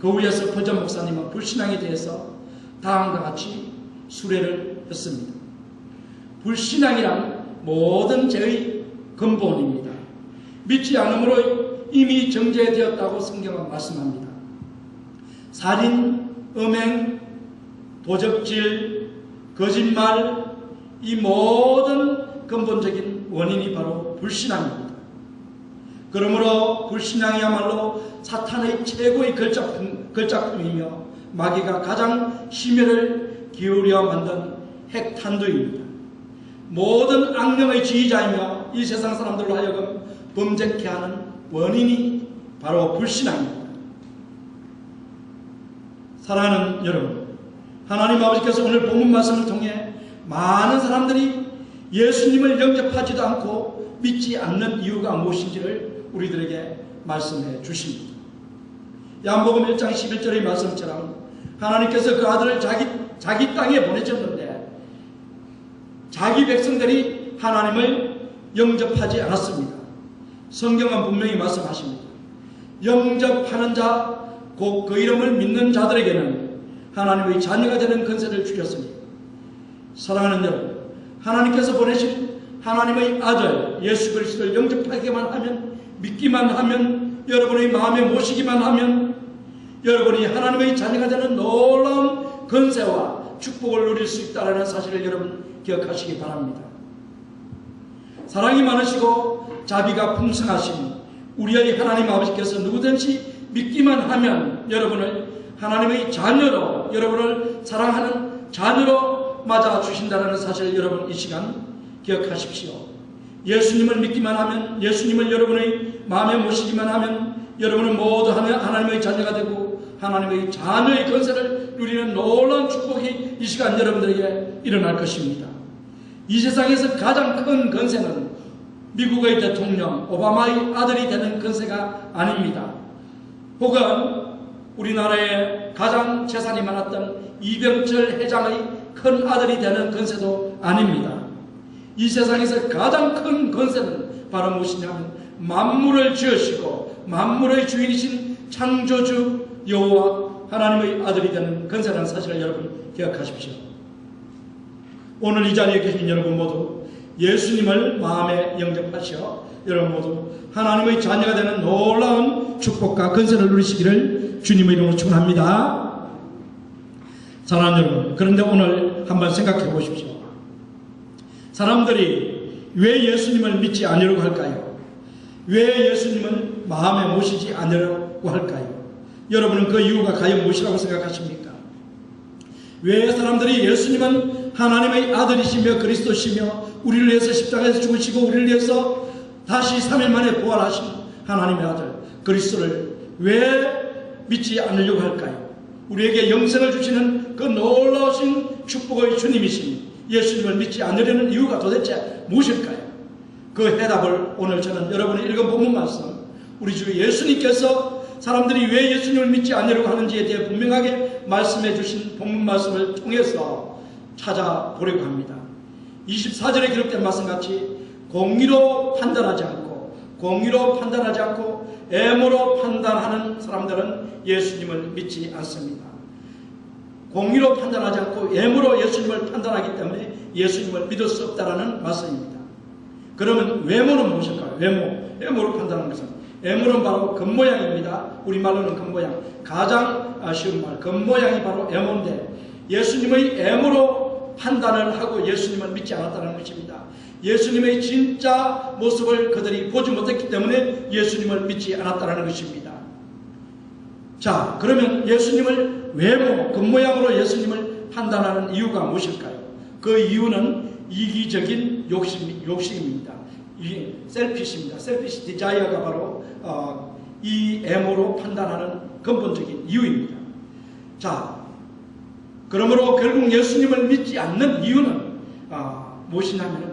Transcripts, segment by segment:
그 위에서 퍼전 목사님은 불신앙에 대해서 다음과 같이 수레를 했습니다. 불신앙이란 모든 죄의 근본입니다. 믿지 않음으로 이미 정죄되었다고 성경은 말씀합니다. 살인, 음행, 도적질, 거짓말, 이 모든 근본적인 원인이 바로 불신앙입니다. 그러므로 불신앙이야말로 사탄의 최고의 걸작품이며 마귀가 가장 심혈을 기울여 만든 핵탄두입니다. 모든 악령의 지휘자이며 이 세상 사람들로 하여금 범죄케 하는 원인이 바로 불신앙입니다. 사랑하는 여러분, 하나님 아버지께서 오늘 본문 말씀을 통해 많은 사람들이 예수님을 영접하지도 않고 믿지 않는 이유가 무엇인지를 우리들에게 말씀해 주십니다. 야한복음 1장 11절의 말씀처럼 하나님께서 그 아들을 자기 땅에 보내셨는데 자기 백성들이 하나님을 영접하지 않았습니다. 성경은 분명히 말씀하십니다. 영접하는 자, 곧 그 이름을 믿는 자들에게는 하나님의 자녀가 되는 권세를 주셨으니, 사랑하는 여러분, 하나님께서 보내신 하나님의 아들 예수 그리스도를 영접하기만 하면, 믿기만 하면, 여러분의 마음에 모시기만 하면 여러분이 하나님의 자녀가 되는 놀라운 권세와 축복을 누릴 수 있다는 사실을 여러분 기억하시기 바랍니다. 사랑이 많으시고 자비가 풍성하신 우리의 하나님 아버지께서 누구든지 믿기만 하면 여러분을 하나님의 자녀로, 여러분을 사랑하는 자녀로 맞아주신다는 사실을 여러분 이 시간 기억하십시오. 예수님을 믿기만 하면, 예수님을 여러분의 마음에 모시기만 하면 여러분은 모두 하나님의 자녀가 되고 하나님의 자녀의 권세를 누리는 놀라운 축복이 이 시간 여러분들에게 일어날 것입니다. 이 세상에서 가장 큰 권세는 미국의 대통령 오바마의 아들이 되는 권세가 아닙니다. 혹은 우리나라에 가장 재산이 많았던 이병철 회장의 큰 아들이 되는 권세도 아닙니다. 이 세상에서 가장 큰 권세는 바로 무엇이냐면 만물을 지으시고 만물의 주인이신 창조주 여호와 하나님의 아들이 되는 권세라는 사실을 여러분 기억하십시오. 오늘 이 자리에 계신 여러분 모두 예수님을 마음에 영접하시어 여러분 모두 하나님의 자녀가 되는 놀라운 축복과 권세를 누리시기를 주님의 이름으로 축원합니다. 사랑하는 여러분, 그런데 오늘 한번 생각해 보십시오. 사람들이 왜 예수님을 믿지 않으려고 할까요? 왜 예수님을 마음에 모시지 않으려고 할까요? 여러분은 그 이유가 과연 무엇이라고 생각하십니까? 왜 사람들이 예수님은 하나님의 아들이시며 그리스도시며 우리를 위해서 십자가에서 죽으시고 우리를 위해서 다시 3일 만에 부활하신 하나님의 아들 그리스도를 왜 믿지 않으려고 할까요? 우리에게 영생을 주시는 그 놀라우신 축복의 주님이신 예수님을 믿지 않으려는 이유가 도대체 무엇일까요? 그 해답을 오늘 저는 여러분이 읽은 본문 말씀, 우리 주 예수님께서 사람들이 왜 예수님을 믿지 않으려고 하는지에 대해 분명하게 말씀해 주신 본문 말씀을 통해서 찾아보려고 합니다. 24절에 기록된 말씀같이 공의로 판단하지 않고 애모로 판단하는 사람들은 예수님을 믿지 않습니다. 공의로 판단하지 않고 애모로 예수님을 판단하기 때문에 예수님을 믿을 수 없다는 말씀입니다. 그러면 외모는 무엇일까요? 애모로 판단하는 것은, 애모는 바로 겉모양입니다. 우리말로는 겉모양, 가장 쉬운 말, 겉모양이 바로 애모인데 예수님의 애모로 판단을 하고 예수님을 믿지 않았다는 것입니다. 예수님의 진짜 모습을 그들이 보지 못했기 때문에 예수님을 믿지 않았다는 것입니다. 자, 그러면 예수님을 외모, 겉모양으로 예수님을 판단하는 이유가 무엇일까요? 그 이유는 이기적인 욕심입니다. 이 셀피시입니다. 셀피시 디자이어가 바로 이 애모로 판단하는 근본적인 이유입니다. 자, 그러므로 결국 예수님을 믿지 않는 이유는 무엇이냐면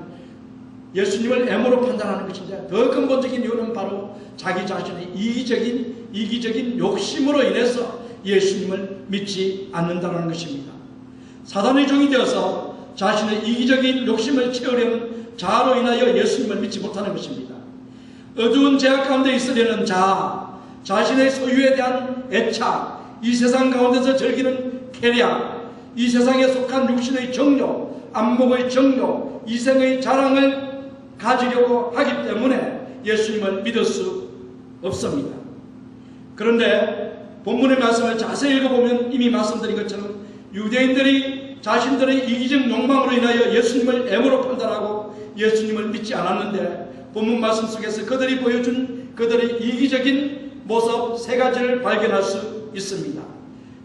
예수님을 애모로 판단하는 것인데, 더 근본적인 이유는 바로 자기 자신의 이기적인 욕심으로 인해서 예수님을 믿지 않는다는 것입니다. 사단의 종이 되어서 자신의 이기적인 욕심을 채우려는 자아로 인하여 예수님을 믿지 못하는 것입니다. 어두운 죄악 가운데 있으려는 자아, 자신의 소유에 대한 애착, 이 세상 가운데서 즐기는 쾌락, 이 세상에 속한 육신의 정욕, 안목의 정욕, 이생의 자랑을 가지려고 하기 때문에 예수님을 믿을 수 없습니다. 그런데 본문의 말씀을 자세히 읽어보면 이미 말씀드린 것처럼 유대인들이 자신들의 이기적 욕망으로 인하여 예수님을 애물로 판단하고 예수님을 믿지 않았는데, 본문 말씀 속에서 그들이 보여준 그들의 이기적인 모습 세 가지를 발견할 수 있습니다.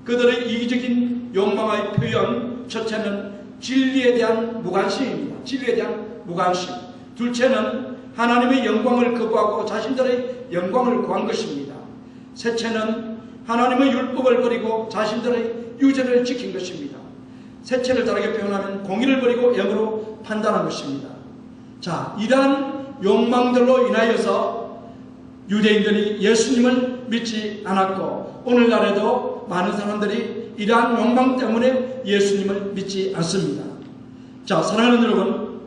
그들의 이기적인 욕망의 표현, 첫째는 진리에 대한 무관심입니다. 진리에 대한 무관심. 둘째는 하나님의 영광을 거부하고 자신들의 영광을 구한 것입니다. 셋째는 하나님의 율법을 버리고 자신들의 유전을 지킨 것입니다. 셋째를 다르게 표현하면 공의를 버리고 영으로 판단한 것입니다. 자, 이러한 욕망들로 인하여서 유대인들이 예수님을 믿지 않았고, 오늘날에도 많은 사람들이 이러한 욕망 때문에 예수님을 믿지 않습니다. 자, 사랑하는 여러분,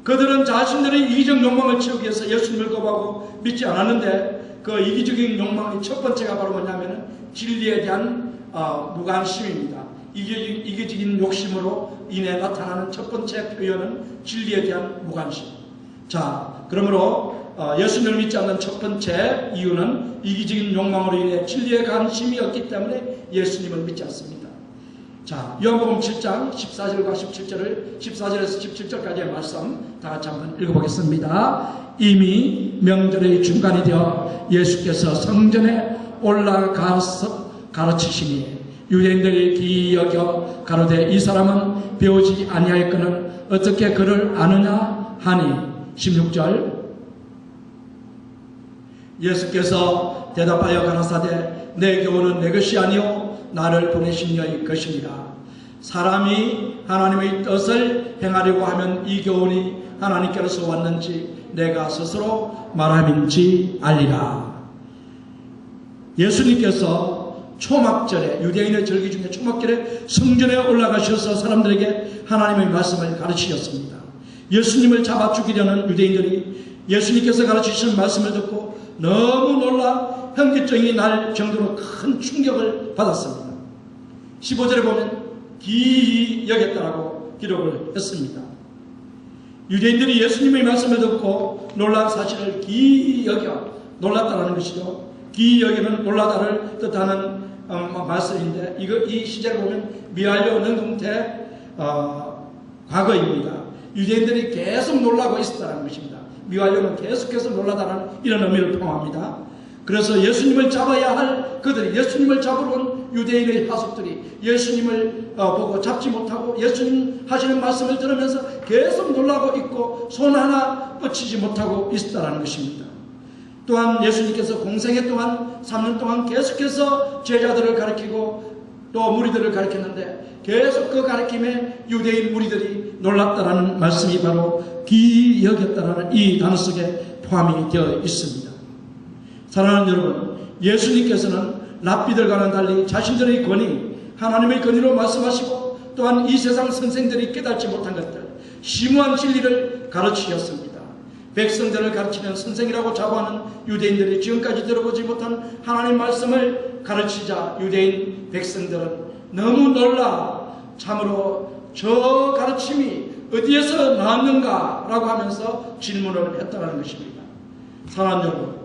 그들은 자신들의 이기적 욕망을 채우기 위해서 예수님을 거부하고 믿지 않았는데, 그 이기적인 욕망의 첫 번째가 바로 뭐냐면 진리에 대한 무관심입니다. 이기적인 욕심으로 인해 나타나는 첫 번째 표현은 진리에 대한 무관심. 자, 그러므로 예수님을 믿지 않는 첫 번째 이유는 이기적인 욕망으로 인해 진리에 관심이 없기 때문에 예수님을 믿지 않습니다. 자, 요한복음 7장 14절과 17절을 14절에서 17절까지의 말씀 다 같이 한번 읽어보겠습니다. 이미 명절의 중간이 되어 예수께서 성전에 올라가서 가르치시니 유대인들이 기이 여겨 가로되 이 사람은 배우지 아니하였거늘 어떻게 그를 아느냐 하니, 16절 예수께서 대답하여 가라사대 내 교훈은 내 것이 아니요 나를 보내신 이의 것이니라. 사람이 하나님의 뜻을 행하려고 하면 이 교훈이 하나님께로서 왔는지 내가 스스로 말함인지 알리라. 예수님께서 초막절에, 유대인의 절기 중에 초막절에 성전에 올라가셔서 사람들에게 하나님의 말씀을 가르치셨습니다. 예수님을 잡아 죽이려는 유대인들이 예수님께서 가르치신 말씀을 듣고 너무 놀라 현기증이 날 정도로 큰 충격을 받았습니다. 15절에 보면 기이 여겼다라고 기록을 했습니다. 유대인들이 예수님의 말씀을 듣고 놀란 사실을 기이 여겨 놀랐다는 것이죠. 기이 여기는 놀라다를 뜻하는 말씀인데, 이 시제를 보면 미완료 능동태 과거입니다. 유대인들이 계속 놀라고 있었다는 것입니다. 미완료는 계속해서 놀라다는 이런 의미를 포함합니다. 그래서 예수님을 잡아야 할 그들이, 예수님을 잡으러 온 유대인의 하속들이 예수님을 보고 잡지 못하고 예수님 하시는 말씀을 들으면서 계속 놀라고 있고 손 하나 뻗치지 못하고 있었다는 것입니다. 또한 예수님께서 공생애 동안 3년 동안 계속해서 제자들을 가르치고 또 무리들을 가르쳤는데 계속 그 가르침에 유대인 무리들이 놀랐다라는 말씀이 바로 기이 여겼다라는 이 단어 속에 포함이 되어 있습니다. 사랑하는 여러분, 예수님께서는 랍비들과는 달리 자신들의 권위, 하나님의 권위로 말씀하시고 또한 이 세상 선생들이 깨닫지 못한 것들, 심오한 진리를 가르치셨습니다. 백성들을 가르치는 선생이라고 자부하는 유대인들이 지금까지 들어보지 못한 하나님 말씀을 가르치자 유대인 백성들은 너무 놀라 참으로 저 가르침이 어디에서 나왔는가 라고 하면서 질문을 했다는 것입니다. 사랑하는 여러분,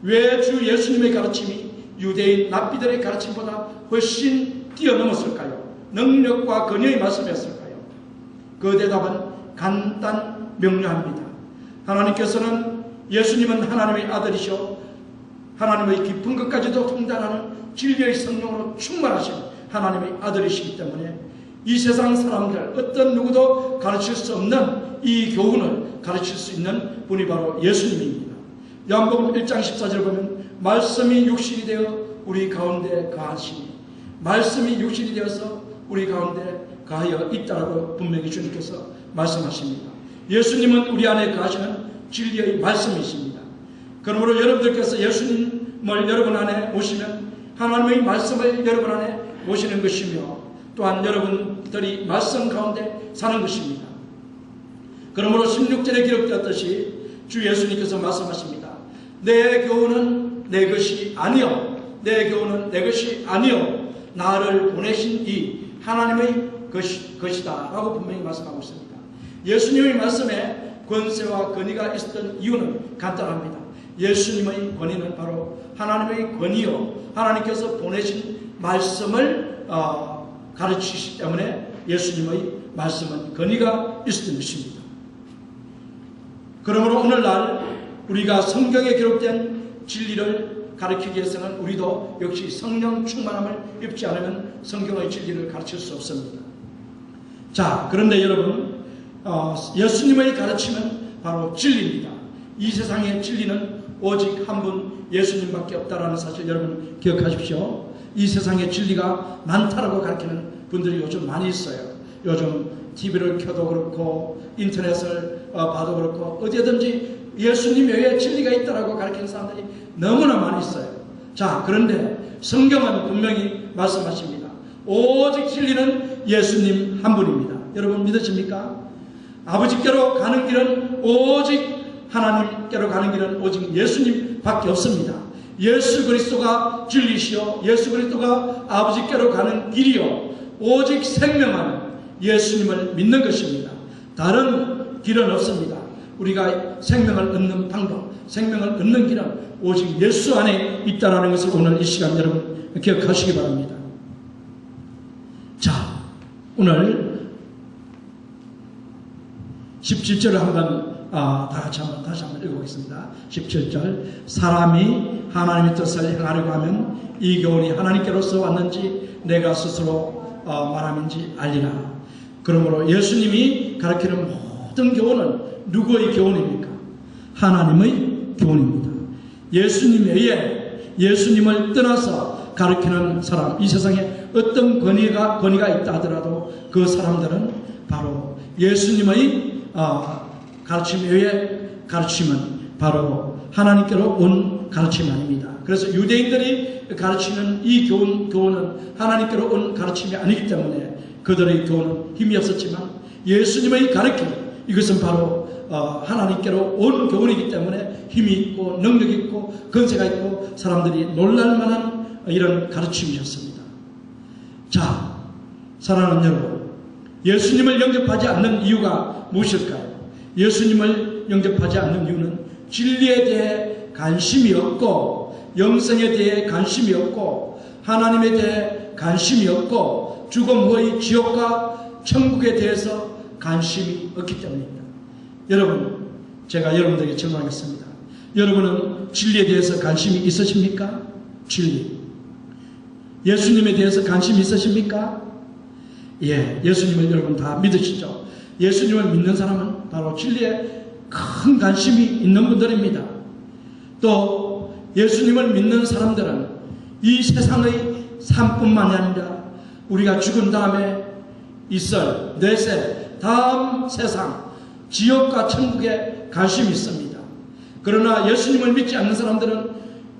왜 주 예수님의 가르침이 유대인 랍비들의 가르침보다 훨씬 뛰어넘었을까요? 능력과 권위의 말씀이었을까요? 그 대답은 간단 명료합니다. 하나님께서는, 예수님은 하나님의 아들이시오 하나님의 깊은 것까지도 통달하는 진리의 성령으로 충만하신 하나님의 아들이시기 때문에 이 세상 사람들 어떤 누구도 가르칠 수 없는 이 교훈을 가르칠 수 있는 분이 바로 예수님입니다. 요한복음 1장 14절 보면 말씀이 육신이 되어 우리 가운데 거하시니, 말씀이 육신이 되어서 우리 가운데 거하여 있다라고 분명히 주님께서 말씀하십니다. 예수님은 우리 안에 거하시는 진리의 말씀이십니다. 그러므로 여러분들께서 예수님을 여러분 안에 모시면 하나님의 말씀을 여러분 안에 모시는 것이며 또한 여러분들이 말씀 가운데 사는 것입니다. 그러므로 16절에 기록되었듯이 주 예수님께서 말씀하십니다. 내 교훈은 내 것이 아니요, 내 교훈은 내 것이 아니요, 나를 보내신 이 하나님의 것이다 라고 분명히 말씀하고 있습니다. 예수님의 말씀에 권세와 권위가 있었던 이유는 간단합니다. 예수님의 권위는 바로 하나님의 권위요, 하나님께서 보내신 말씀을 가르치시기 때문에 예수님의 말씀은 권위가 있었던 것입니다. 그러므로 오늘날 우리가 성경에 기록된 진리를 가르치기 위해서는 우리도 역시 성령 충만함을 입지 않으면 성경의 진리를 가르칠 수 없습니다. 자, 그런데 여러분, 예수님의 가르침은 바로 진리입니다. 이 세상의 진리는 오직 한 분 예수님밖에 없다라는 사실 여러분 기억하십시오. 이 세상의 진리가 많다라고 가르치는 분들이 요즘 많이 있어요. 요즘 TV를 켜도 그렇고 인터넷을 봐도 그렇고 어디든지 예수님 외에 진리가 있다라고 가르치는 사람들이 너무나 많이 있어요. 자, 그런데 성경은 분명히 말씀하십니다. 오직 진리는 예수님 한 분입니다. 여러분 믿으십니까? 아버지께로 가는 길은 오직 하나님께로 가는 길은 오직 예수님밖에 없습니다. 예수 그리스도가 진리시요, 예수 그리스도가 아버지께로 가는 길이요, 오직 생명은 예수님을 믿는 것입니다. 다른 길은 없습니다. 우리가 생명을 얻는 방법, 생명을 얻는 길은 오직 예수 안에 있다는 것을 오늘 이 시간 여러분 기억하시기 바랍니다. 자, 오늘 17절을 한번 다시 한번 읽어보겠습니다. 17절, 사람이 하나님의 뜻을 행하려고 하면 이 교훈이 하나님께로서 왔는지 내가 스스로 말함인지 알리라. 그러므로 예수님이 가르치는 모든 교훈은 누구의 교훈입니까? 하나님의 교훈입니다. 예수님 외에 예수님을 떠나서 가르치는 사람, 이 세상에 어떤 권위가 있다 하더라도 그 사람들은 바로 예수님의 가르침 외에 가르침은 바로 하나님께로 온 가르침이 아닙니다. 그래서 유대인들이 가르치는 이 교훈은 하나님께로 온 가르침이 아니기 때문에 그들의 교훈은 힘이 없었지만 예수님의 가르침, 이것은 바로 하나님께로 온 교훈이기 때문에 힘이 있고 능력이 있고 권세가 있고 사람들이 놀랄만한 이런 가르침이었습니다. 자, 사랑하는 여러분, 예수님을 영접하지 않는 이유가 무엇일까요? 예수님을 영접하지 않는 이유는 진리에 대해 관심이 없고, 영생에 대해 관심이 없고, 하나님에 대해 관심이 없고, 죽음 후의 지옥과 천국에 대해서 관심이 없기 때문입니다. 여러분, 제가 여러분들에게 질문하겠습니다. 여러분은 진리에 대해서 관심이 있으십니까? 진리. 예수님에 대해서 관심이 있으십니까? 예, 예수님을 여러분 다 믿으시죠? 예수님을 믿는 사람은 바로 진리에 큰 관심이 있는 분들입니다. 또 예수님을 믿는 사람들은 이 세상의 삶뿐만이 아니라 우리가 죽은 다음에 있을 내세 다음 세상 지옥과 천국에 관심이 있습니다. 그러나 예수님을 믿지 않는 사람들은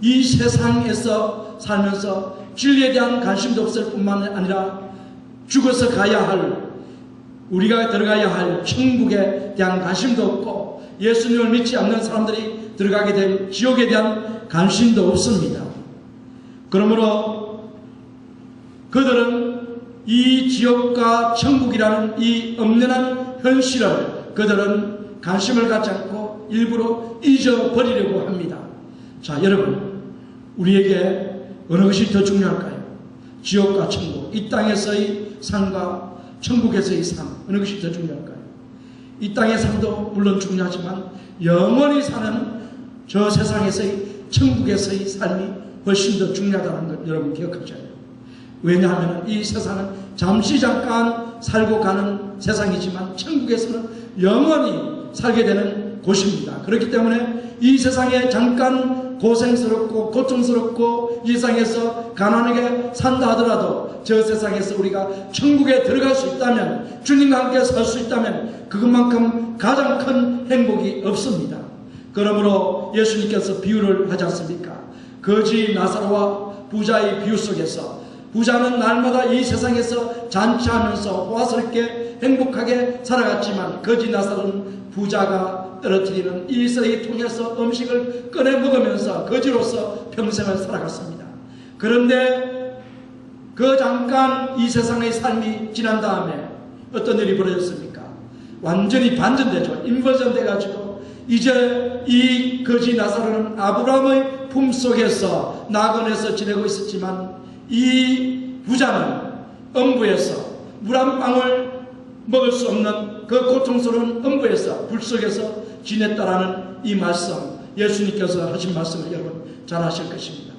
이 세상에서 살면서 진리에 대한 관심도 없을 뿐만 아니라 죽어서 가야 할, 우리가 들어가야 할 천국에 대한 관심도 없고, 예수님을 믿지 않는 사람들이 들어가게 될 지옥에 대한 관심도 없습니다. 그러므로 그들은 이 지옥과 천국이라는 이 엄연한 현실을 그들은 관심을 갖지 않고 일부러 잊어버리려고 합니다. 자, 여러분, 우리에게 어느 것이 더 중요할까요? 지옥과 천국, 이 땅에서의 삶과 천국에서의 삶, 어느 것이 더 중요할까요? 이 땅의 삶도 물론 중요하지만 영원히 사는 저 세상에서의 천국에서의 삶이 훨씬 더 중요하다는 것 여러분 기억하셔야 돼요. 왜냐하면 이 세상은 잠시 잠깐 살고 가는 세상이지만 천국에서는 영원히 살게 되는 곳입니다. 그렇기 때문에 이 세상에 잠깐 고생스럽고 고통스럽고 이 세상에서 가난하게 산다 하더라도 저 세상에서 우리가 천국에 들어갈 수 있다면, 주님과 함께 살 수 있다면 그것만큼 가장 큰 행복이 없습니다. 그러므로 예수님께서 비유를 하지 않습니까? 거지 나사로와 부자의 비유 속에서 부자는 날마다 이 세상에서 잔치하면서 호화스럽게 행복하게 살아갔지만 거지 나사로는 부자가 떨어뜨리는 이 쓰레기 통해서 음식을 꺼내 먹으면서 거지로서 평생을 살아갔습니다. 그런데 그 잠깐 이 세상의 삶이 지난 다음에 어떤 일이 벌어졌습니까? 완전히 반전되죠. 인버전 돼가지고 이제 이 거지 나사로는 아브라함의 품속에서 나건에서 지내고 있었지만 이 부자는 음부에서 물 한 방울 먹을 수 없는 그 고통스러운 음부에서 불 속에서 지냈다라는 이 말씀, 예수님께서 하신 말씀을 여러분 잘 아실 것입니다.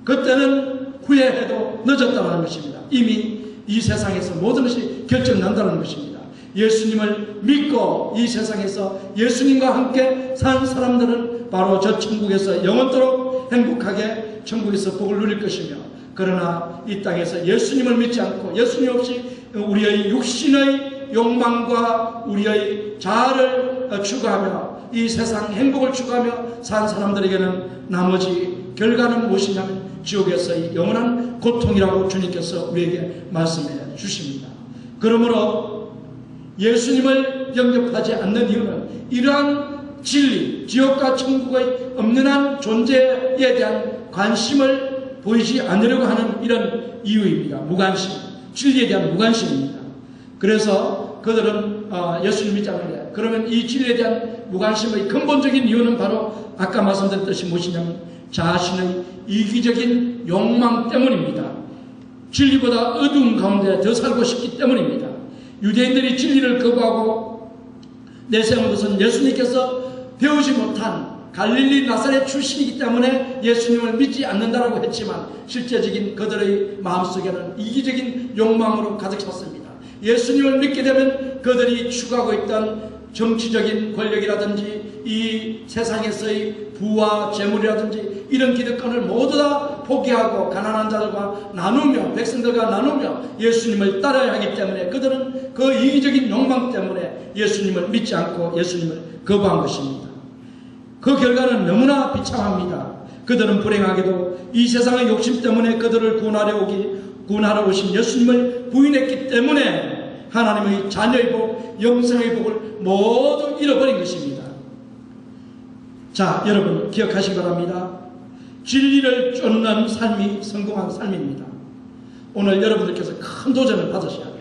그때는 후회해도 늦었다는 것입니다. 이미 이 세상에서 모든 것이 결정난다는 것입니다. 예수님을 믿고 이 세상에서 예수님과 함께 산 사람들은 바로 저 천국에서 영원토록 행복하게 천국에서 복을 누릴 것이며, 그러나 이 땅에서 예수님을 믿지 않고 예수님 없이 우리의 육신의 욕망과 우리의 자아를 추구하며 이 세상 행복을 추구하며 산 사람들에게는 나머지 결과는 무엇이냐면 지옥에서의 영원한 고통이라고 주님께서 우리에게 말씀해 주십니다. 그러므로 예수님을 영접하지 않는 이유는 이러한 진리, 지옥과 천국의 엄연한 존재에 대한 관심을 보이지 않으려고 하는 이런 이유입니다. 무관심, 진리에 대한 무관심입니다. 그래서 그들은 예수님 믿지 않는데, 그러면 이 진리에 대한 무관심의 근본적인 이유는 바로 아까 말씀드렸듯이 무엇이냐면 자신의 이기적인 욕망 때문입니다. 진리보다 어두운 가운데 더 살고 싶기 때문입니다. 유대인들이 진리를 거부하고 내세운 것은 예수님께서 배우지 못한 갈릴리 나사렛 출신이기 때문에 예수님을 믿지 않는다라고 했지만 실제적인 그들의 마음속에는 이기적인 욕망으로 가득 찼습니다. 예수님을 믿게 되면 그들이 추구하고 있던 정치적인 권력이라든지 이 세상에서의 부와 재물이라든지 이런 기득권을 모두 다 포기하고 가난한 자들과 나누며 백성들과 나누며 예수님을 따라야 하기 때문에 그들은 그 이기적인 욕망 때문에 예수님을 믿지 않고 예수님을 거부한 것입니다. 그 결과는 너무나 비참합니다. 그들은 불행하게도 이 세상의 욕심 때문에 그들을 구원하러 오신 예수님을 부인했기 때문에 하나님의 자녀의 복, 영생의 복을 모두 잃어버린 것입니다. 자, 여러분 기억하시기 바랍니다. 진리를 쫓는 삶이 성공한 삶입니다. 오늘 여러분들께서 큰 도전을 받으셔야 돼요.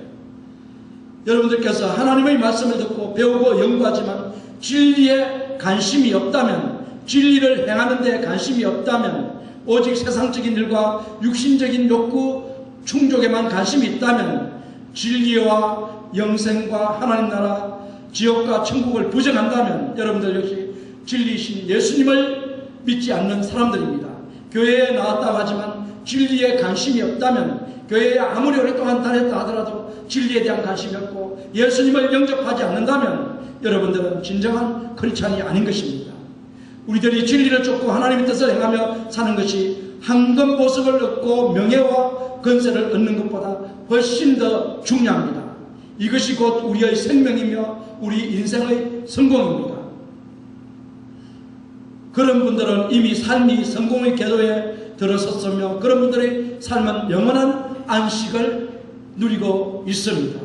여러분들께서 하나님의 말씀을 듣고 배우고 연구하지만 진리에 관심이 없다면, 진리를 행하는 데 관심이 없다면, 오직 세상적인 일과 육신적인 욕구 충족에만 관심이 있다면, 진리와 영생과 하나님 나라, 지옥과 천국을 부정한다면 여러분들 역시 진리이신 예수님을 믿지 않는 사람들입니다. 교회에 나왔다고 하지만 진리에 관심이 없다면, 교회에 아무리 오랫동안 다녔다 하더라도 진리에 대한 관심이 없고 예수님을 영접하지 않는다면 여러분들은 진정한 크리스찬이 아닌 것입니다. 우리들이 진리를 쫓고 하나님의 뜻을 행하며 사는 것이 황금 보석을 얻고 명예와 권세를 얻는 것보다 훨씬 더 중요합니다. 이것이 곧 우리의 생명이며 우리 인생의 성공입니다. 그런 분들은 이미 삶이 성공의 궤도에 들어섰으며 그런 분들의 삶은 영원한 안식을 누리고 있습니다.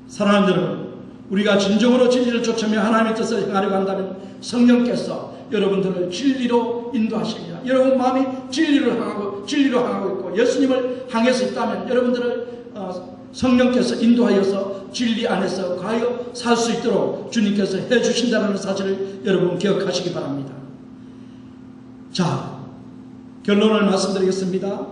사랑하는 여러분, 우리가 진정으로 진리를 쫓으며 하나님의 뜻을 행하려고 한다면 성령께서 여러분들을 진리로 인도하십니다. 여러분 마음이 진리로 향하고 있고 예수님을 향해서 있다면 여러분들을 성령께서 인도하여서 진리 안에서 과연 살 수 있도록 주님께서 해주신다는 사실을 여러분 기억하시기 바랍니다. 자, 결론을 말씀드리겠습니다.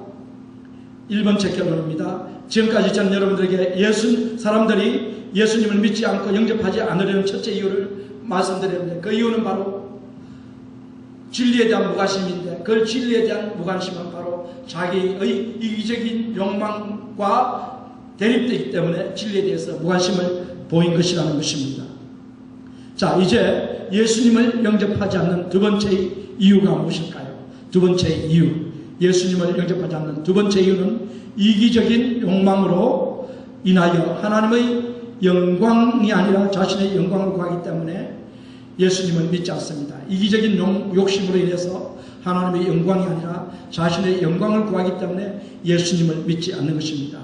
1번째 결론입니다. 지금까지 저는 여러분들에게 사람들이 예수님을 믿지 않고 영접하지 않으려는 첫째 이유를 말씀드렸는데, 그 이유는 바로 진리에 대한 무관심인데, 그 진리에 대한 무관심은 바로 자기의 이기적인 욕망과 대립되기 때문에 진리에 대해서 무관심을 보인 것이라는 것입니다. 자, 이제 예수님을 영접하지 않는 두 번째 이유가 무엇일까요? 두 번째 이유, 예수님을 영접하지 않는 두 번째 이유는 이기적인 욕망으로 인하여 하나님의 영광이 아니라 자신의 영광을 구하기 때문에 예수님을 믿지 않습니다. 이기적인 욕심으로 인해서 하나님의 영광이 아니라 자신의 영광을 구하기 때문에 예수님을 믿지 않는 것입니다.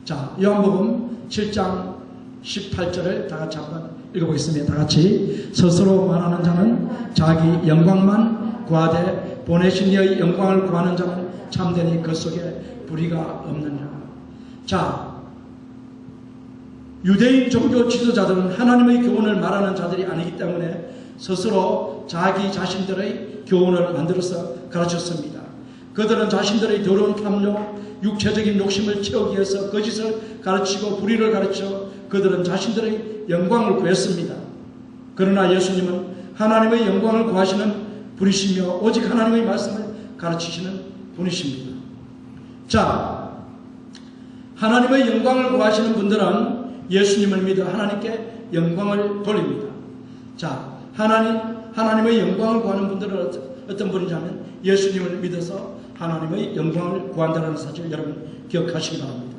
자, 요한복음 7장 18절을 다 같이 한번 읽어보겠습니다. 다 같이. 스스로 말하는 자는 자기 영광만 구하되 보내신 이의 영광을 구하는 자는 참되니 그 속에 불의가 없느니라. 자, 유대인 종교 지도자들은 하나님의 교훈을 말하는 자들이 아니기 때문에 스스로 자기 자신들의 교훈을 만들어서 가르쳤습니다. 그들은 자신들의 더러운 탐욕, 육체적인 욕심을 채우기 위해서 거짓을 가르치고 불의를 가르쳐 그들은 자신들의 영광을 구했습니다. 그러나 예수님은 하나님의 영광을 구하시는 분이시며 오직 하나님의 말씀을 가르치시는 분이십니다. 자, 하나님의 영광을 구하시는 분들은 예수님을 믿어 하나님께 영광을 돌립니다. 자, 하나님의 영광을 구하는 분들은 어떤 분이냐면 예수님을 믿어서 하나님의 영광을 구한다는 사실 여러분 기억하시기 바랍니다.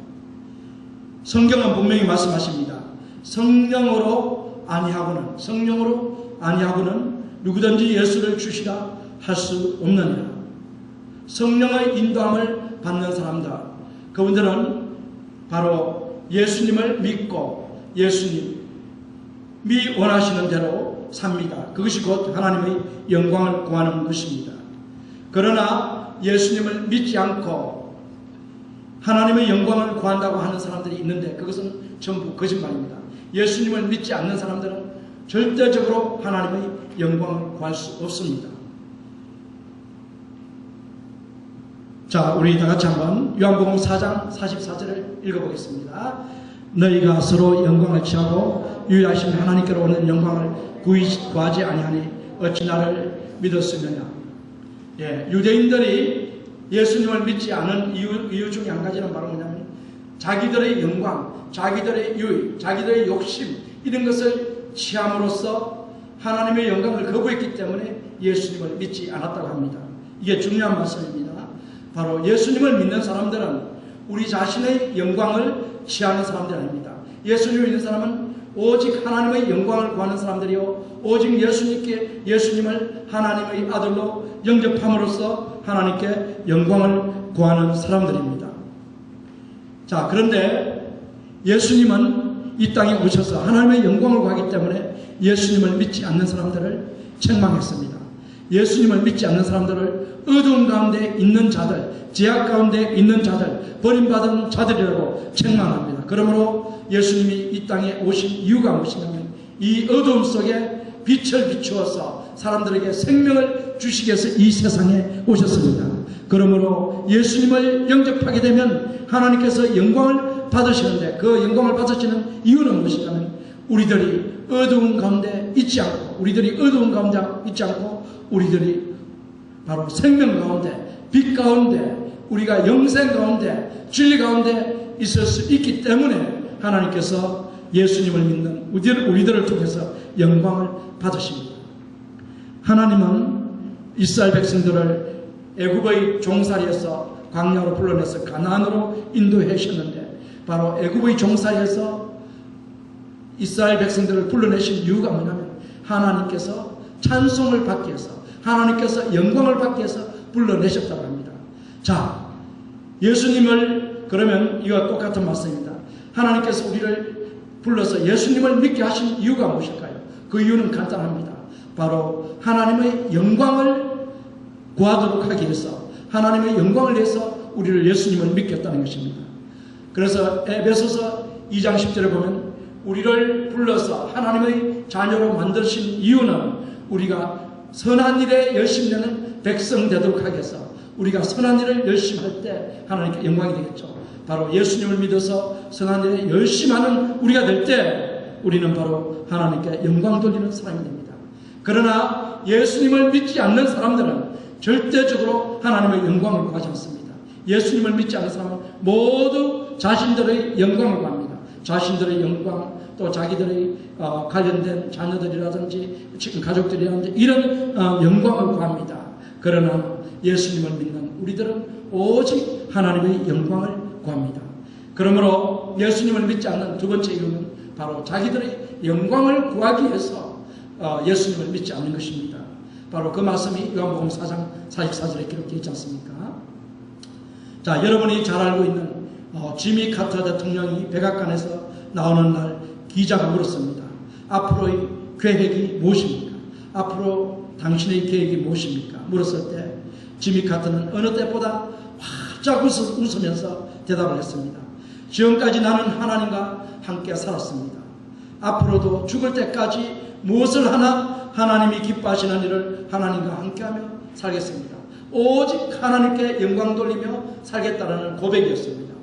성경은 분명히 말씀하십니다. 성령으로 아니하고는 누구든지 예수를 주시라 할 수 없느니라. 성령의 인도함을 받는 사람들, 그분들은 바로 예수님을 믿고 예수님이 원하시는 대로 삽니다. 그것이 곧 하나님의 영광을 구하는 것입니다. 그러나 예수님을 믿지 않고 하나님의 영광을 구한다고 하는 사람들이 있는데 그것은 전부 거짓말입니다. 예수님을 믿지 않는 사람들은 절대적으로 하나님의 영광을 구할 수 없습니다. 자, 우리 다 같이 한번 요한복음 4장 44절을 읽어보겠습니다. 너희가 서로 영광을 취하고 유일하신 하나님께로 오는 영광을 구하지 아니하니 어찌 나를 믿었으느냐. 예, 유대인들이 예수님을 믿지 않은 이유 중에 한 가지는 바로 뭐냐면 자기들의 영광, 자기들의 유의, 자기들의 욕심 이런 것을 취함으로써 하나님의 영광을 거부했기 때문에 예수님을 믿지 않았다고 합니다. 이게 중요한 말씀입니다. 바로 예수님을 믿는 사람들은 우리 자신의 영광을 취하는 사람들이 아닙니다. 예수님을 믿는 사람은 오직 하나님의 영광을 구하는 사람들이요 오직 예수님을 하나님의 아들로 영접함으로써 하나님께 영광을 구하는 사람들입니다. 자, 그런데 예수님은 이 땅에 오셔서 하나님의 영광을 구하기 때문에 예수님을 믿지 않는 사람들을 책망했습니다. 예수님을 믿지 않는 사람들을 어두운 가운데 있는 자들, 제약 가운데 있는 자들, 버림받은 자들이라고 책망합니다. 그러므로 예수님이 이 땅에 오신 이유가 무엇이냐면 이 어두움 속에 빛을 비추어서 사람들에게 생명을 주시기 위해서 이 세상에 오셨습니다. 그러므로 예수님을 영접하게 되면 하나님께서 영광을 받으시는데 그 영광을 받으시는 이유는 무엇이냐면 우리들이 어두운 가운데 있지 않고 우리들이 바로 생명 가운데 빛 가운데 우리가 영생 가운데 진리 가운데 있을 수 있기 때문에 하나님께서 예수님을 믿는 우리들을 통해서 영광을 받으십니다. 하나님은 이스라엘 백성들을 애굽의 종살이에서 광야로 불러내서 가나안으로 인도하셨는데 바로 애굽의 종살이에서 이스라엘 백성들을 불러내신 이유가 뭐냐면 하나님께서 찬송을 받기 위해서 하나님께서 영광을 받기 위해서 불러내셨다고 합니다. 자, 예수님을 그러면 이와 똑같은 말씀입니다. 하나님께서 우리를 불러서 예수님을 믿게 하신 이유가 무엇일까요? 그 이유는 간단합니다. 바로 하나님의 영광을 구하도록 하기 위해서 하나님의 영광을 위해서 우리를 예수님을 믿겠다는 것입니다. 그래서 에베소서 2장 10절에 보면 우리를 불러서 하나님의 자녀로 만드신 이유는 우리가 선한 일에 열심히 하는 백성 되도록 하기 위해서 우리가 선한 일을 열심히 할 때 하나님께 영광이 되겠죠. 바로 예수님을 믿어서 선한 일에 열심히 하는 우리가 될 때 우리는 바로 하나님께 영광 돌리는 사람이 됩니다. 그러나 예수님을 믿지 않는 사람들은 절대적으로 하나님의 영광을 구하지 않습니다. 예수님을 믿지 않는 사람은 모두 자신들의 영광을 구합니다. 자신들의 영광, 또 자기들의 관련된 자녀들이라든지 가족들이라든지 이런 영광을 구합니다. 그러나 예수님을 믿는 우리들은 오직 하나님의 영광을 구합니다. 그러므로 예수님을 믿지 않는 두 번째 이유는 바로 자기들의 영광을 구하기 위해서 예수님을 믿지 않는 것입니다. 바로 그 말씀이 요한복음 4장 44절에 기록되어 있지 않습니까? 자, 여러분이 잘 알고 있는 지미 카터 대통령이 백악관에서 나오는 날 기자가 물었습니다. 앞으로의 계획이 무엇입니까? 앞으로 당신의 계획이 무엇입니까? 물었을 때 지미 카터는 어느 때보다 활짝 웃으면서 대답을 했습니다. 지금까지 나는 하나님과 함께 살았습니다. 앞으로도 죽을 때까지 무엇을 하나 하나님이 기뻐하시는 일을 하나님과 함께하며 살겠습니다. 오직 하나님께 영광 돌리며 살겠다는 고백이었습니다.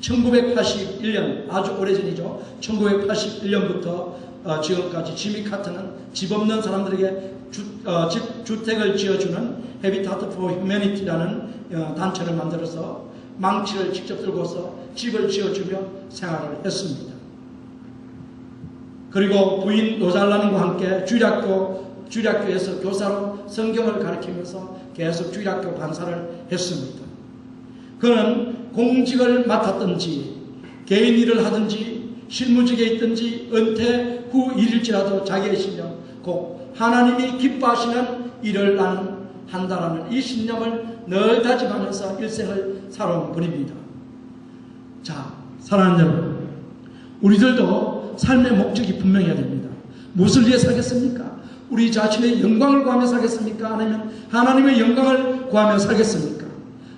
1981년, 아주 오래전이죠. 1981년부터 지금까지 지미 카트는 집 없는 사람들에게 주택을 지어주는 해비타트 포 휴머니티라는 단체를 만들어서 망치를 직접 들고서 집을 지어주며 생활을 했습니다. 그리고 부인 로잘라님과 함께 주일학교에서 교사로 성경을 가르치면서 계속 주일학교 강사를 했습니다. 그는 공직을 맡았든지 개인 일을 하든지 실무직에 있든지 은퇴 후 일일지라도 자기의 신념, 곧 하나님이 기뻐하시는 일을 나는 한다라는 이 신념을 늘 다짐하면서 일생을 살아온 분입니다. 자, 사랑하는 여러분, 우리들도 삶의 목적이 분명해야 됩니다. 무엇을 위해 살겠습니까? 우리 자신의 영광을 구하며 살겠습니까? 아니면 하나님의 영광을 구하며 살겠습니까?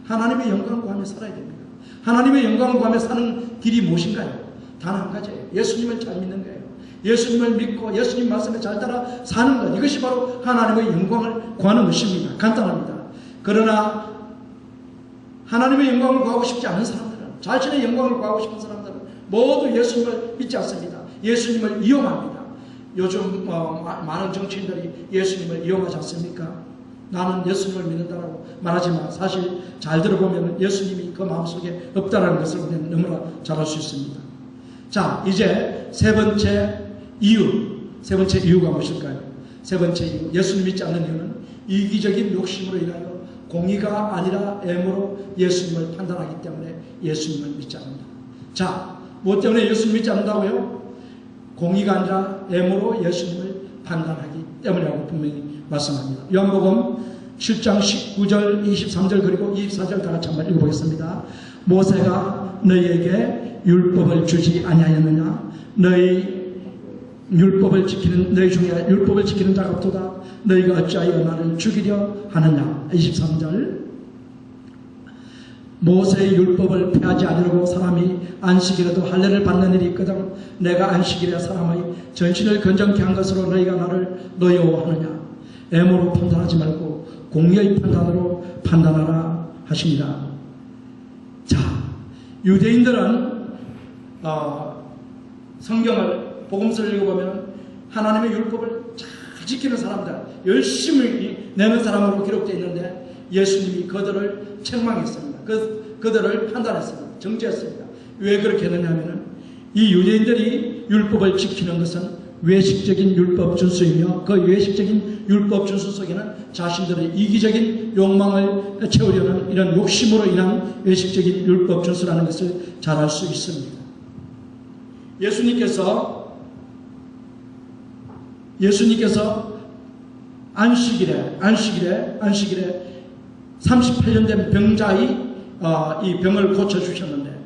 하나님의 영광을 구하며 살아야 됩니다. 하나님의 영광을 구하며 사는 길이 무엇인가요? 단 한 가지예요. 예수님을 잘 믿는 거예요. 예수님을 믿고 예수님 말씀에 잘 따라 사는 것, 이것이 바로 하나님의 영광을 구하는 것입니다. 간단합니다. 그러나 하나님의 영광을 구하고 싶지 않은 사람들은, 자신의 영광을 구하고 싶은 사람들은 모두 예수님을 믿지 않습니다. 예수님을 이용합니다. 요즘 많은 정치인들이 예수님을 이용하지 않습니까? 나는 예수님을 믿는다라고 말하지만 사실 잘 들어보면 예수님이 그 마음속에 없다라는 것을 우리는 너무나 잘 알 수 있습니다. 자, 이제 세 번째 이유가 무엇일까요? 세 번째 이유, 예수님 믿지 않는 이유는 이기적인 욕심으로 인하여 공의가 아니라 애무로 예수님을 판단하기 때문에 예수님을 믿지 않는다. 자, 무엇 때문에 예수님 믿지 않는다고요? 공의가 아니라 애무로 예수님을 판단하기 때문이라고 분명히 말씀합니다. 요한복음 7장 19절, 23절 그리고 24절 다 같이 한번 읽어보겠습니다. 모세가 너희에게 율법을 주지 아니하였느냐? 너희 중에 율법을 지키는 자가 없도다. 너희가 어찌하여 나를 죽이려 하느냐? 23절. 모세의 율법을 폐하지 않으려고 사람이 안식일에도 할례를 받는 일이 있거든. 내가 안식일에 사람의 전신을 건전케 한 것으로 너희가 나를 노여워하느냐? 애모로 판단하지 말고 공의의 판단으로 판단하라 하십니다. 자, 유대인들은 성경을, 복음서를 읽어보면 하나님의 율법을 잘 지키는 사람들, 열심히 내는 사람으로 기록되어 있는데 예수님이 그들을 책망했습니다. 그들을 판단했습니다. 정죄했습니다. 왜 그렇게 했느냐면 이 유대인들이 율법을 지키는 것은 외식적인 율법 준수이며 그 외식적인 율법 준수 속에는 자신들의 이기적인 욕망을 채우려는 이런 욕심으로 인한 외식적인 율법 준수라는 것을 잘 알 수 있습니다. 예수님께서 안식일에 38년 된 병자의 이 병을 고쳐주셨는데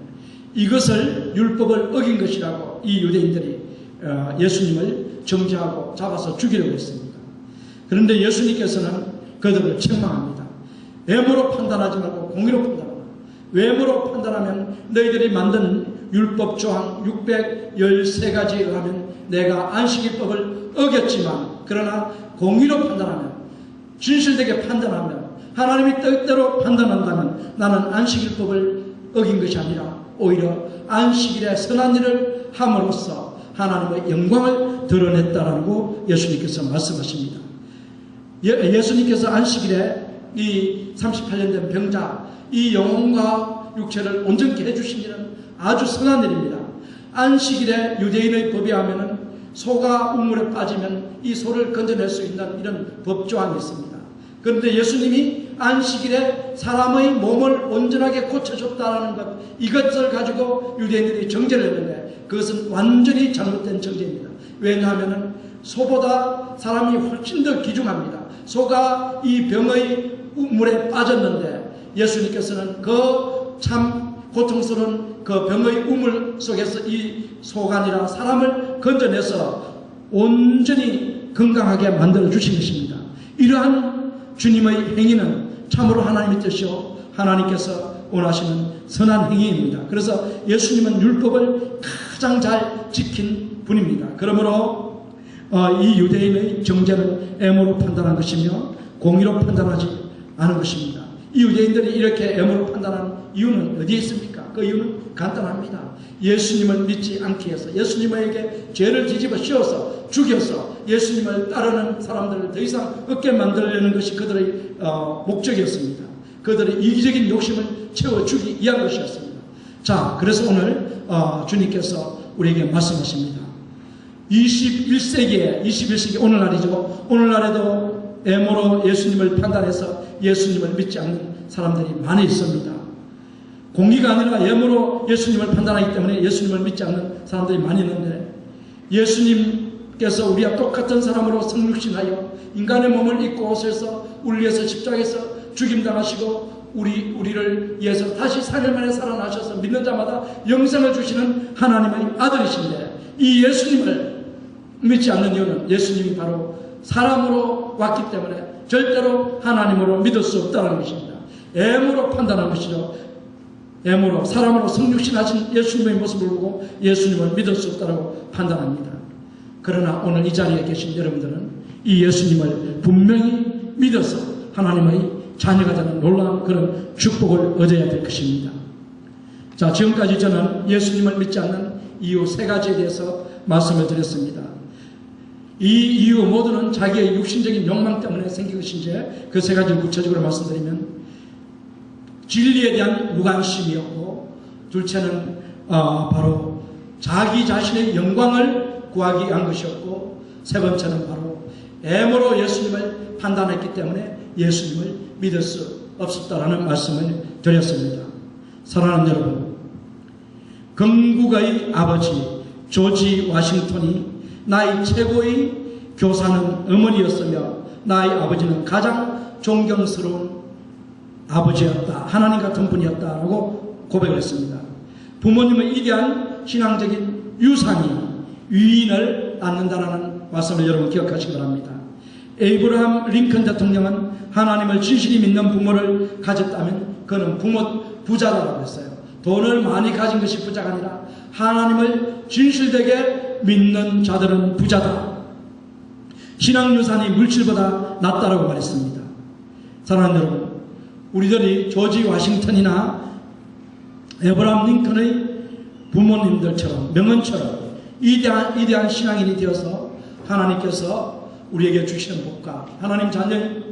이것을 율법을 어긴 것이라고 이 유대인들이 예수님을 정죄하고 잡아서 죽이려고 했습니다. 그런데 예수님께서는 그들을 책망합니다. 외모로 판단하지 말고 공의로 판단하라. 외모로 판단하면 너희들이 만든 율법 조항 613가지에 의하면 내가 안식일법을 어겼지만, 그러나 공의로 판단하면, 진실되게 판단하면, 하나님이 뜻대로 판단한다면 나는 안식일법을 어긴 것이 아니라 오히려 안식일에 선한 일을 함으로써 하나님의 영광을 드러냈다라고 예수님께서 말씀하십니다. 예수님께서 안식일에 이 38년 된 병자, 이 영혼과 육체를 온전케 해주신 일은 아주 선한 일입니다. 안식일에 유대인의 법에 하면은 소가 우물에 빠지면 이 소를 건져낼 수 있는 이런 법조항이 있습니다. 그런데 예수님이 안식일에 사람의 몸을 온전하게 고쳐줬다는 것, 이것을 가지고 유대인들이 정죄를 했는데 그것은 완전히 잘못된 정죄입니다. 왜냐하면 소보다 사람이 훨씬 더 귀중합니다. 소가 이 병의 우물에 빠졌는데 예수님께서는 그 참 고통스러운 그 병의 우물 속에서 이 소가 아니라 사람을 건져내서 온전히 건강하게 만들어 주신 것입니다. 이러한 주님의 행위는 참으로 하나님의 뜻이요 하나님께서 원하시는 선한 행위입니다. 그래서 예수님은 율법을 가장 잘 지킨 분입니다. 그러므로 이 유대인의 정죄를 애모로 판단한 것이며 공의로 판단하지 않은 것입니다. 이 유대인들이 이렇게 애모로 판단한 이유는 어디에 있습니까? 그 이유는 간단합니다. 예수님을 믿지 않기 위해서, 예수님에게 죄를 뒤집어 씌워서 죽여서 예수님을 따르는 사람들을 더 이상 없게 만들려는 것이 그들의 목적이었습니다. 그들의 이기적인 욕심을 채워주기 위한 것이었습니다. 자, 그래서 오늘 주님께서 우리에게 말씀하십니다. 21세기 오늘날이죠. 오늘날에도 애모로 예수님을 판단해서 예수님을 믿지 않는 사람들이 많이 있습니다. 공의가 아니라 애모로 예수님을 판단하기 때문에 예수님을 믿지 않는 사람들이 많이 있는데, 예수님께서 우리와 똑같은 사람으로 성육신하여 인간의 몸을 입고 오셔서 우리 위해서 십자가에서 죽임당하시고 우리를 위해서 다시 3일 만에 살아나셔서 믿는 자마다 영생을 주시는 하나님의 아들이신데, 이 예수님을 믿지 않는 이유는 예수님이 바로 사람으로 왔기 때문에 절대로 하나님으로 믿을 수 없다는 것입니다. 애모로 판단한 것이죠. 애모로 사람으로 성육신하신 예수님의 모습을 보고 예수님을 믿을 수 없다고 판단합니다. 그러나 오늘 이 자리에 계신 여러분들은 이 예수님을 분명히 믿어서 하나님의 자녀가 되는 놀라운 그런 축복을 얻어야 될 것입니다. 자, 지금까지 저는 예수님을 믿지 않는 이유 3가지에 대해서 말씀을 드렸습니다. 이 이유 모두는 자기의 육신적인 욕망 때문에 생긴 것인지, 그 3가지를 구체적으로 말씀드리면, 진리에 대한 무관심이었고, 둘째는 바로 자기 자신의 영광을 구하기 위한 것이었고, 3번째는 바로 애모로 예수님을 판단했기 때문에 예수님을 믿을 수 없었다라는 말씀을 드렸습니다. 사랑하는 여러분, 건국의 아버지 조지 워싱턴이 나의 최고의 교사는 어머니였으며 나의 아버지는 가장 존경스러운 아버지였다, 하나님 같은 분이었다라고 고백을 했습니다. 부모님의 위대한 신앙적인 유산이 위인을 낳는다라는 말씀을 여러분 기억하시기 바랍니다. 에이브러함 링컨 대통령은 하나님을 진실히 믿는 부모를 가졌다면 그는 부자라고 했어요. 돈을 많이 가진 것이 부자가 아니라 하나님을 진실되게 믿는 자들은 부자다. 신앙유산이 물질보다 낫다라고 말했습니다. 사랑하는 여러분, 우리들이 조지 워싱턴이나 에이브러함 링컨의 부모님들처럼, 명언처럼 위대한 신앙인이 되어서 하나님께서 우리에게 주시는 복과 하나님 자녀의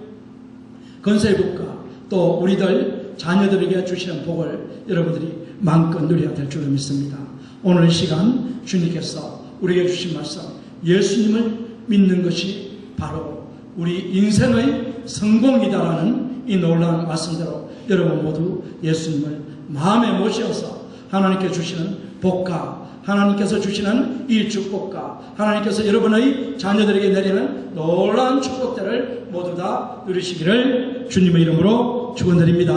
건세의 복과 또 우리들 자녀들에게 주시는 복을 여러분들이 마음껏 누려야 될 줄로 믿습니다. 오늘 시간 주님께서 우리에게 주신 말씀, 예수님을 믿는 것이 바로 우리 인생의 성공이다라는 이 놀라운 말씀대로 여러분 모두 예수님을 마음에 모셔서 하나님께 주시는 복과 하나님께서 주시는 이 축복과 하나님께서 여러분의 자녀들에게 내리는 놀라운 축복들을 모두 다 누리시기를 주님의 이름으로 축원드립니다.